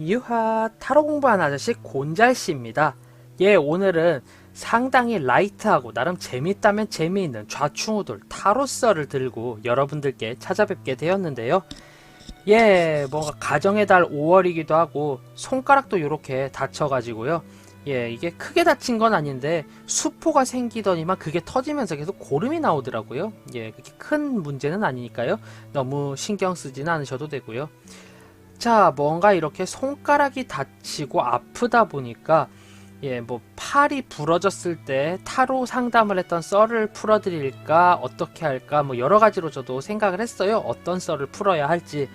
유하, 타로 공부한 아저씨 곤잘씨입니다. 예, 오늘은 상당히 라이트하고 나름 재밌다면 재미있는 좌충우돌 타로썰을 들고 여러분들께 찾아뵙게 되었는데요. 예, 뭔가 가정의 달 5월이기도 하고 손가락도 이렇게 다쳐가지고요. 예, 이게 크게 다친 건 아닌데 수포가 생기더니만 그게 터지면서 계속 고름이 나오더라고요. 예, 그렇게 큰 문제는 아니니까요. 너무 신경 쓰지는 않으셔도 되고요. 자, 뭔가 이렇게 손가락이 다치고 아프다 보니까 예, 뭐 팔이 부러졌을 때 타로 상담을 했던 썰을 풀어드릴까 어떻게 할까 뭐 여러 가지로 저도 생각을 했어요. 어떤 썰을 풀어야 할지.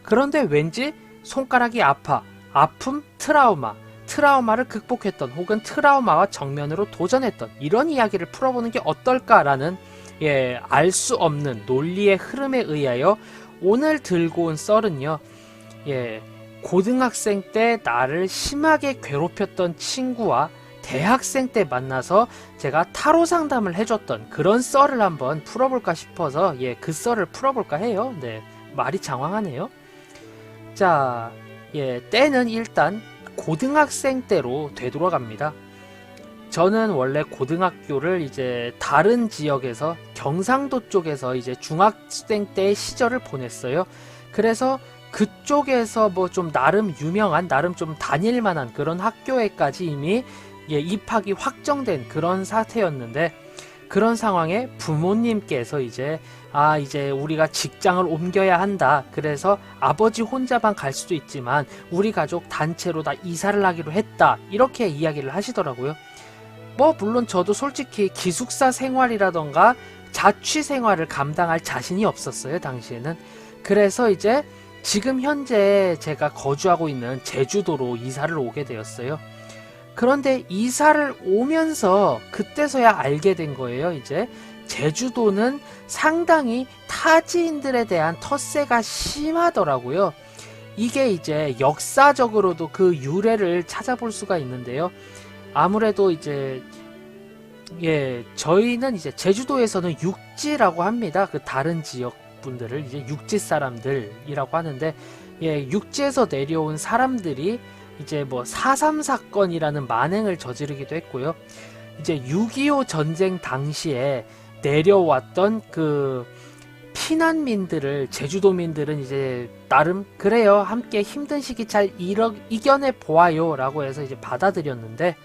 그런데 왠지 손가락이 아파, 아픔, 트라우마, 트라우마를 극복했던 혹은 트라우마와 정면으로 도전했던 이런 이야기를 풀어보는 게 어떨까라는 예, 알 수 없는 논리의 흐름에 의하여 오늘 들고 온 썰은요. 예, 고등학생 때 나를 심하게 괴롭혔던 친구와 대학생 때 만나서 제가 타로 상담을 해줬던 그런 썰을 한번 풀어볼까 싶어서 예, 그 썰을 풀어볼까 해요. 네, 말이 장황하네요. 자, 예, 때는 일단 고등학생 때로 되돌아갑니다. 저는 원래 고등학교를 이제 다른 지역에서 경상도 쪽에서 이제 중학생 때의 시절을 보냈어요. 그래서 그쪽에서 뭐 좀 나름 유명한 나름 좀 다닐만한 그런 학교에까지 이미 예, 입학이 확정된 그런 사태였는데 그런 상황에 부모님께서 이제 이제 우리가 직장을 옮겨야 한다. 그래서 아버지 혼자만 갈 수도 있지만 우리 가족 단체로 다 이사를 하기로 했다. 이렇게 이야기를 하시더라고요. 뭐 물론 저도 솔직히 기숙사 생활이라던가 자취 생활을 감당할 자신이 없었어요. 당시에는. 그래서 이제 지금 현재 제가 거주하고 있는 제주도로 이사를 오게 되었어요. 그런데 이사를 오면서 그때서야 알게 된 거예요. 이제 제주도는 상당히 타지인들에 대한 텃세가 심하더라고요. 이게 이제 역사적으로도 그 유래를 찾아볼 수가 있는데요. 아무래도 이제 예, 저희는 이제 제주도에서는 육지라고 합니다. 그 다른 지역 분들을 이제 육지 사람들이라고 하는데 예, 육지에서 내려온 사람들이 이제 뭐 4.3 사건이라는 만행을 저지르기도 했고요. 이제 6.25 전쟁 당시에 내려왔던 그 피난민들을 제주도민들은 이제 나름 그래요. 함께 힘든 시기 잘 이겨내 보아요 라고 해서 이제 받아들였는데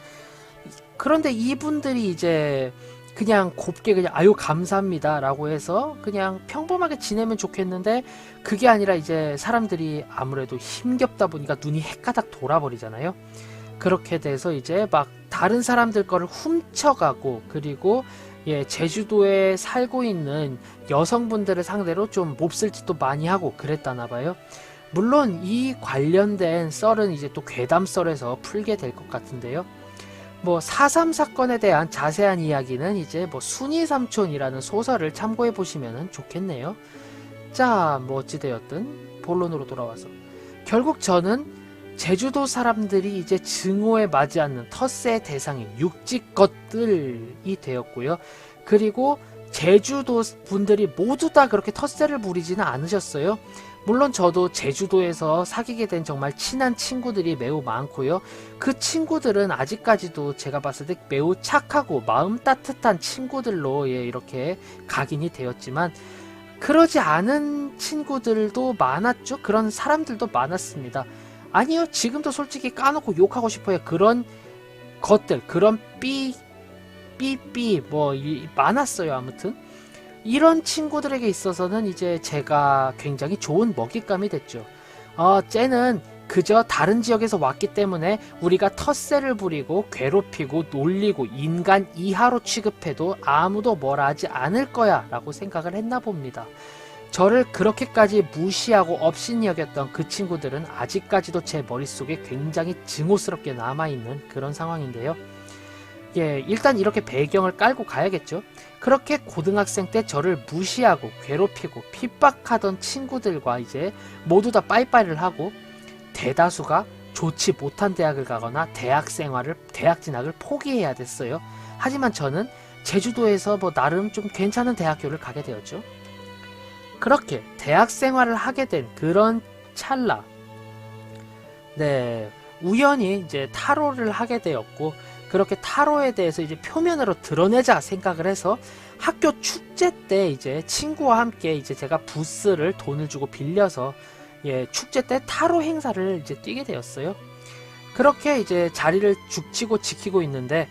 그런데 이분들이 이제 그냥 곱게 그냥 아유 감사합니다 라고 해서 그냥 평범하게 지내면 좋겠는데 그게 아니라 이제 사람들이 아무래도 힘겹다 보니까 눈이 헷가닥 돌아버리잖아요. 그렇게 돼서 이제 막 다른 사람들 거를 훔쳐가고 그리고 예, 제주도에 살고 있는 여성분들을 상대로 좀 몹쓸짓도 많이 하고 그랬다나 봐요. 물론 이 관련된 썰은 이제 또 괴담썰에서 풀게 될 것 같은데요. 뭐 4.3 사건에 대한 자세한 이야기는 이제 뭐 순이삼촌이라는 소설을 참고해 보시면 좋겠네요. 자, 뭐 어찌되었든 본론으로 돌아와서 결국 저는 제주도 사람들이 이제 증오에 맞지 않는 텃세의 대상인 육지 것들이 되었고요. 그리고 제주도 분들이 모두 다 그렇게 텃세를 부리지는 않으셨어요. 물론 저도 제주도에서 사귀게 된 정말 친한 친구들이 매우 많고요. 그 친구들은 아직까지도 제가 봤을 때 매우 착하고 마음 따뜻한 친구들로 예, 이렇게 각인이 되었지만 그러지 않은 친구들도 많았죠. 그런 사람들도 많았습니다. 아니요, 지금도 솔직히 까놓고 욕하고 싶어요. 그런 것들, 그런 삐삐 뭐 많았어요. 아무튼 이런 친구들에게 있어서는 이제 제가 굉장히 좋은 먹잇감이 됐죠. 쟤는 그저 다른 지역에서 왔기 때문에 우리가 텃세를 부리고 괴롭히고 놀리고 인간 이하로 취급해도 아무도 뭐라 하지 않을 거야 라고 생각을 했나 봅니다. 저를 그렇게까지 무시하고 업신이 여겼던 그 친구들은 아직까지도 제 머릿속에 굉장히 증오스럽게 남아있는 그런 상황인데요. 예, 일단 이렇게 배경을 깔고 가야겠죠. 그렇게 고등학생 때 저를 무시하고 괴롭히고 핍박하던 친구들과 이제 모두 다 빠이빠이를 하고 대다수가 좋지 못한 대학을 가거나 대학 진학을 포기해야 됐어요. 하지만 저는 제주도에서 뭐 나름 좀 괜찮은 대학교를 가게 되었죠. 그렇게 대학 생활을 하게 된 그런 찰나 네, 우연히 이제 타로를 하게 되었고, 그렇게 타로에 대해서 이제 표면으로 드러내자 생각을 해서 학교 축제 때 이제 친구와 함께 이제 제가 부스를 돈을 주고 빌려서 축제 때 타로 행사를 이제 뛰게 되었어요. 그렇게 이제 자리를 죽치고 지키고 있는데,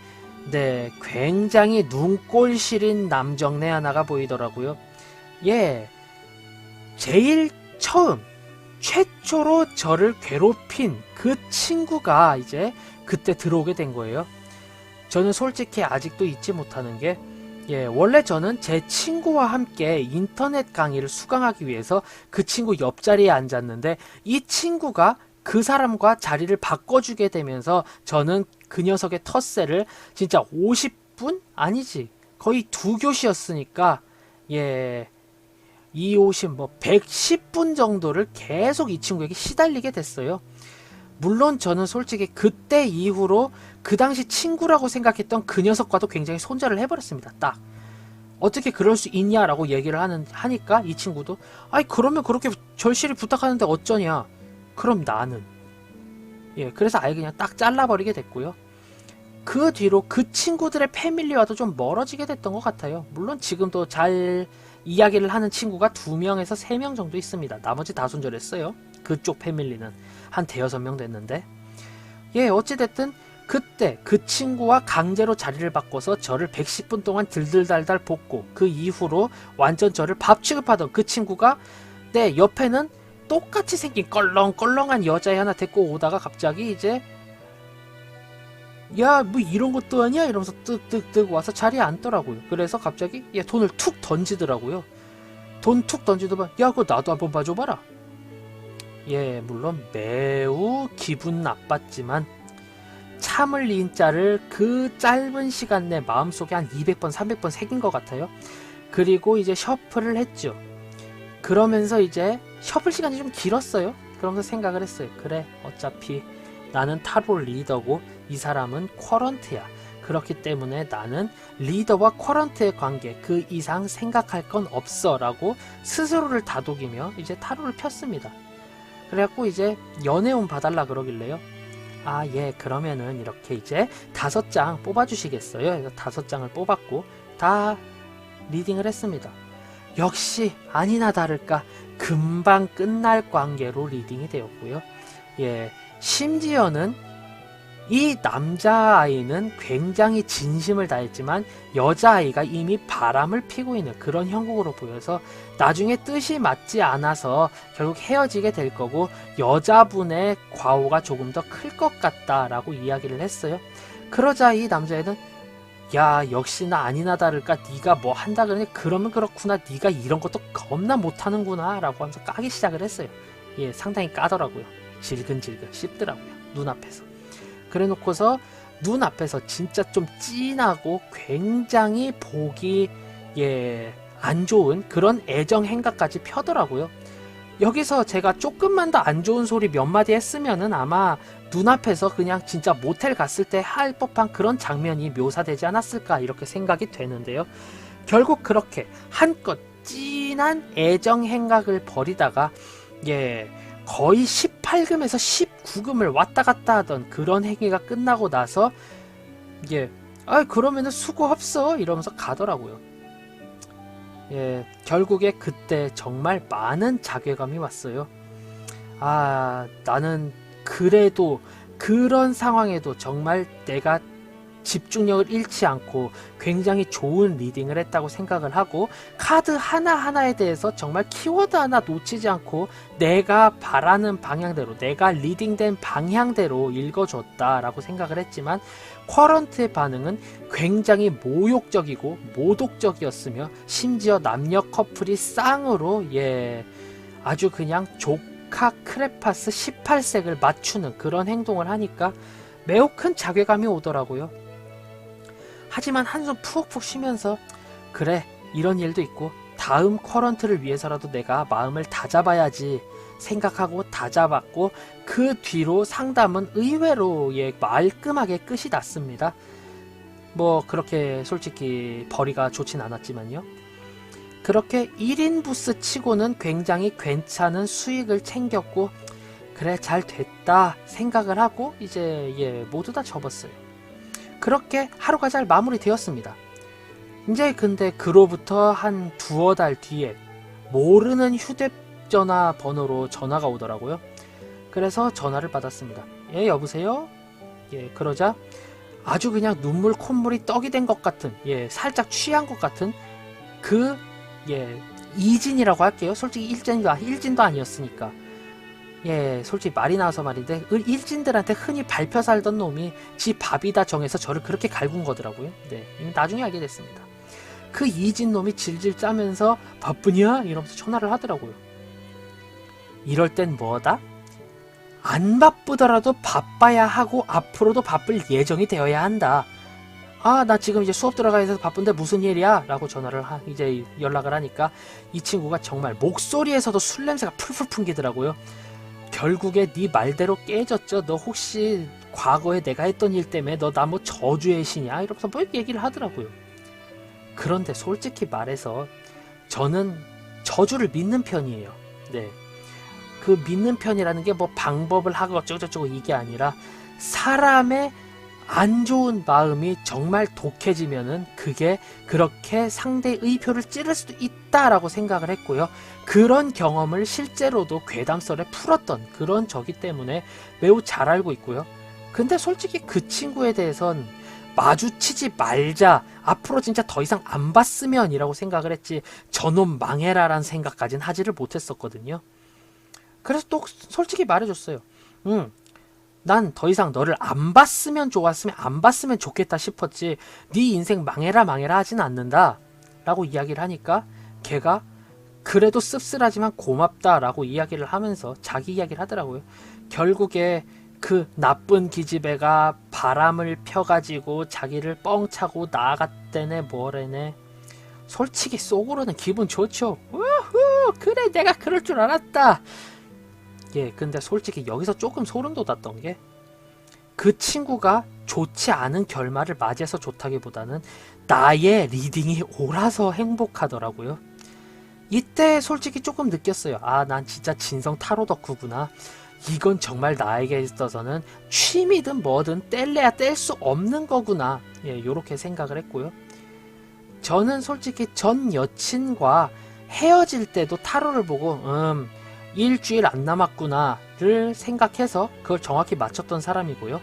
네, 굉장히 눈꼴 시린 남정네 하나가 보이더라고요. 제일 처음 최초로 저를 괴롭힌 그 친구가 이제 그때 들어오게 된 거예요. 저는 솔직히 아직도 잊지 못하는 게, 원래 저는 제 친구와 함께 인터넷 강의를 수강하기 위해서 그 친구 옆자리에 앉았는데, 이 친구가 그 사람과 자리를 바꿔주게 되면서 저는 그 녀석의 텃세를 진짜 50분? 아니지, 거의 2교시였으니까 250, 110분 정도를 계속 이 친구에게 시달리게 됐어요. 물론 저는 솔직히 그때 이후로 그 당시 친구라고 생각했던 그 녀석과도 굉장히 손절을 해버렸습니다. 딱 어떻게 그럴 수 있냐라고 얘기를 하니까 이 친구도, 아이 그러면 그렇게 절실히 부탁하는데 어쩌냐, 그럼 나는, 그래서 아예 그냥 딱 잘라버리게 됐고요. 그 뒤로 그 친구들의 패밀리와도 좀 멀어지게 됐던 것 같아요. 물론 지금도 잘 이야기를 하는 친구가 2명에서 3명 정도 있습니다. 나머지 다 손절했어요. 그쪽 패밀리는 한 5-6명 됐는데, 어찌됐든 그때 그 친구와 강제로 자리를 바꿔서 저를 110분 동안 들들달달 볶고, 그 이후로 완전 저를 밥 취급하던 그 친구가 내 옆에는 똑같이 생긴 껄렁껄렁한 여자애 하나 데리고 오다가 갑자기 이제, 야 뭐 이런 것도 아니야 이러면서 뜩뜩뜩 와서 자리에 앉더라고요. 그래서 갑자기 돈을 툭 던지더라고요. 돈 툭 던지더만, 야 그거 나도 한번 봐줘봐라. 물론 매우 기분 나빴지만 참을 인자를 그 짧은 시간 내 마음속에 한 200번 300번 새긴 것 같아요. 그리고 이제 셔플을 했죠. 그러면서 이제 셔플 시간이 좀 길었어요. 그러면서 생각을 했어요. 그래, 어차피 나는 타로 리더고 이 사람은 쿼런트야. 그렇기 때문에 나는 리더와 쿼런트의 관계 그 이상 생각할 건 없어 라고 스스로를 다독이며 이제 타로를 폈습니다. 그래갖고 이제 연애운 봐달라 그러길래요. 그러면은 이렇게 이제 5장 뽑아주시겠어요? 그래서 5장을 뽑았고 다 리딩을 했습니다. 역시 아니나 다를까 금방 끝날 관계로 리딩이 되었고요. 심지어는 이 남자아이는 굉장히 진심을 다했지만 여자아이가 이미 바람을 피고 있는 그런 형국으로 보여서 나중에 뜻이 맞지 않아서 결국 헤어지게 될 거고, 여자분의 과오가 조금 더 클 것 같다라고 이야기를 했어요. 그러자 이 남자애는, 야 역시나 아니나 다를까 네가 뭐 한다 그러니 그러면 그렇구나, 네가 이런 것도 겁나 못하는구나 라고 하면서 까기 시작을 했어요. 상당히 까더라고요. 질근질근 씹더라고요, 눈앞에서. 그래 놓고서 눈앞에서 진짜 좀 찐하고 굉장히 보기 안 좋은 그런 애정 행각까지 펴더라고요. 여기서 제가 조금만 더 안 좋은 소리 몇 마디 했으면은 아마 눈앞에서 그냥 진짜 모텔 갔을 때 할 법한 그런 장면이 묘사되지 않았을까 이렇게 생각이 되는데요. 결국 그렇게 한껏 찐한 애정 행각을 벌이다가 거의 18금에서 19금을 왔다 갔다 하던 그런 행위가 끝나고 나서 그러면은 수고 없어 이러면서 가더라고요. 결국에 그때 정말 많은 자괴감이 왔어요. 나는 그래도 그런 상황에도 정말 내가 집중력을 잃지 않고 굉장히 좋은 리딩을 했다고 생각을 하고, 카드 하나하나에 대해서 정말 키워드 하나 놓치지 않고 내가 바라는 방향대로, 내가 리딩된 방향대로 읽어줬다라고 생각을 했지만, 쿼런트의 반응은 굉장히 모욕적이고 모독적이었으며, 심지어 남녀 커플이 쌍으로 아주 그냥 조카 크레파스 18색을 맞추는 그런 행동을 하니까 매우 큰 자괴감이 오더라고요. 하지만 한숨 푹푹 쉬면서, 그래 이런 일도 있고 다음 쿼런트를 위해서라도 내가 마음을 다잡아야지 생각하고 다잡았고, 그 뒤로 상담은 의외로 말끔하게 끝이 났습니다. 뭐 그렇게 솔직히 벌이가 좋진 않았지만요. 그렇게 1인 부스 치고는 굉장히 괜찮은 수익을 챙겼고, 그래 잘 됐다 생각을 하고 이제 모두 다 접었어요. 그렇게 하루가 잘 마무리되었습니다. 이제 근데 그로부터 한 두어 달 뒤에 모르는 휴대전화 번호로 전화가 오더라고요. 그래서 전화를 받았습니다. 예, 여보세요? 예, 그러자 아주 그냥 눈물 콧물이 떡이 된 것 같은, 살짝 취한 것 같은 이진이라고 할게요. 솔직히 일진도 아니었으니까. 솔직히 말이 나와서 말인데 일진들한테 흔히 밟혀 살던 놈이 지 밥이다 정해서 저를 그렇게 갈군 거더라고요. 네, 나중에 알게 됐습니다. 그 이진 놈이 질질 짜면서 바쁘냐? 이러면서 전화를 하더라고요. 이럴 땐 뭐다? 안 바쁘더라도 바빠야 하고 앞으로도 바쁠 예정이 되어야 한다. 아, 나 지금 이제 수업 들어가야 해서 바쁜데 무슨 일이야? 라고 이제 연락을 하니까 이 친구가 정말 목소리에서도 술 냄새가 풀풀 풍기더라고요. 결국에 네 말대로 깨졌죠. 너 혹시 과거에 내가 했던 일 때문에 너 나 뭐 저주의 신이야? 이러면서 뭐 얘기를 하더라고요. 그런데 솔직히 말해서 저는 저주를 믿는 편이에요. 네. 그 믿는 편이라는 게 뭐 방법을 하고 어쩌고저쩌고 이게 아니라 사람의 안 좋은 마음이 정말 독해지면은 그게 그렇게 상대의 의표를 찌를 수도 있다라고 생각을 했고요. 그런 경험을 실제로도 괴담썰에 풀었던 그런 저기 때문에 매우 잘 알고 있고요. 근데 솔직히 그 친구에 대해선 마주치지 말자, 앞으로 진짜 더 이상 안 봤으면 이라고 생각을 했지 저놈 망해라라는 생각까지는 하지를 못했었거든요. 그래서 또 솔직히 말해줬어요. 난 더 이상 너를 안 봤으면 좋았으면 안 봤으면 좋겠다 싶었지 네 인생 망해라 하진 않는다 라고 이야기를 하니까 걔가 그래도 씁쓸하지만 고맙다 라고 이야기를 하면서 자기 이야기를 하더라고요. 결국에 그 나쁜 기집애가 바람을 펴가지고 자기를 뻥차고 나아갔대네 뭐래네. 솔직히 속으로는 기분 좋죠. 우후, 그래 내가 그럴 줄 알았다. 근데 솔직히 여기서 조금 소름 돋았던 게 그 친구가 좋지 않은 결말을 맞이해서 좋다기보다는 나의 리딩이 옳아서 행복하더라고요. 이때 솔직히 조금 느꼈어요. 아, 난 진짜 진성 타로 덕후구나. 이건 정말 나에게 있어서는 취미든 뭐든 뗄래야 뗄 수 없는 거구나. 요렇게 생각을 했고요. 저는 솔직히 전 여친과 헤어질 때도 타로를 보고 일주일 안 남았구나를 생각해서 그걸 정확히 맞췄던 사람이고요.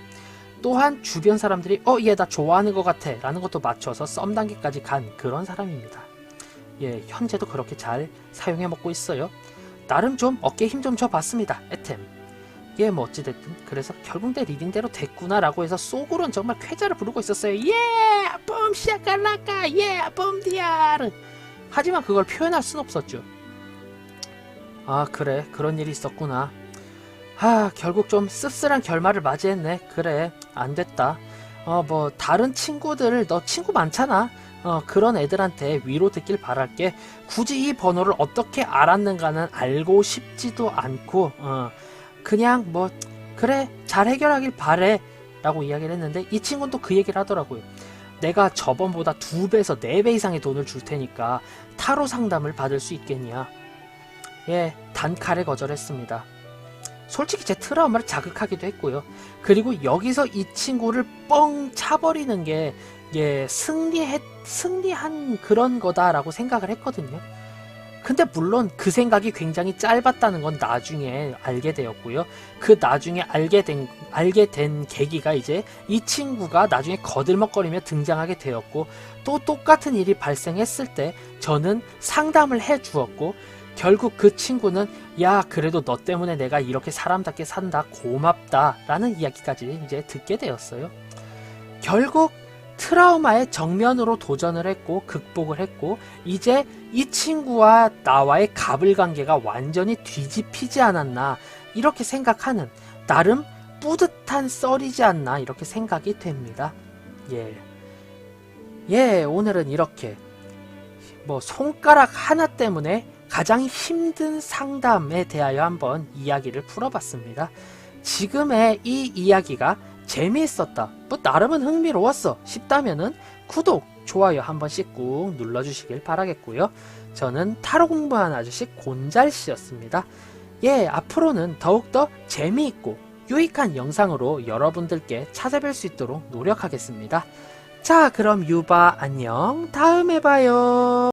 또한 주변 사람들이 얘 나 좋아하는 것 같아 라는 것도 맞춰서 썸 단계까지 간 그런 사람입니다. 현재도 그렇게 잘 사용해 먹고 있어요. 나름 좀 어깨에 힘 좀 줘봤습니다. 애템. 뭐 어찌됐든 그래서 결국 내 리딩대로 됐구나 라고 해서 속으로는 정말 쾌자를 부르고 있었어요. 뿜 시아깔라까 뿜 디아르. 하지만 그걸 표현할 순 없었죠. 아, 그래 그런 일이 있었구나. 결국 좀 씁쓸한 결말을 맞이했네. 그래 안됐다. 뭐 다른 친구들 너 친구 많잖아. 그런 애들한테 위로 듣길 바랄게. 굳이 이 번호를 어떻게 알았는가는 알고 싶지도 않고 그냥 뭐 그래 잘 해결하길 바래 라고 이야기를 했는데 이 친구는 또 그 얘기를 하더라고요. 내가 저번보다 2배에서 4배 이상의 돈을 줄 테니까 타로 상담을 받을 수 있겠냐. 단칼에 거절했습니다. 솔직히 제 트라우마를 자극하기도 했고요. 그리고 여기서 이 친구를 뻥 차버리는 게 승리한 그런 거다라고 생각을 했거든요. 근데 물론 그 생각이 굉장히 짧았다는 건 나중에 알게 되었고요. 그 나중에 알게 된 계기가 이제 이 친구가 나중에 거들먹거리며 등장하게 되었고 또 똑같은 일이 발생했을 때 저는 상담을 해 주었고 결국 그 친구는 야 그래도 너 때문에 내가 이렇게 사람답게 산다 고맙다 라는 이야기까지 이제 듣게 되었어요. 결국 트라우마에 정면으로 도전을 했고 극복을 했고 이제 이 친구와 나와의 가불관계가 완전히 뒤집히지 않았나 이렇게 생각하는 나름 뿌듯한 썰이지 않나 이렇게 생각이 됩니다. 오늘은 이렇게 뭐 손가락 하나 때문에 가장 힘든 상담에 대하여 한번 이야기를 풀어봤습니다. 지금의 이 이야기가 재미있었다, 뭐 나름은 흥미로웠어 싶다면은 구독, 좋아요 한 번씩 꾹 눌러주시길 바라겠고요. 저는 타로 공부하는 아저씨 곤잘씨였습니다. 예, 앞으로는 더욱더 재미있고 유익한 영상으로 여러분들께 찾아뵐 수 있도록 노력하겠습니다. 자, 그럼 유바 안녕. 다음에 봐요.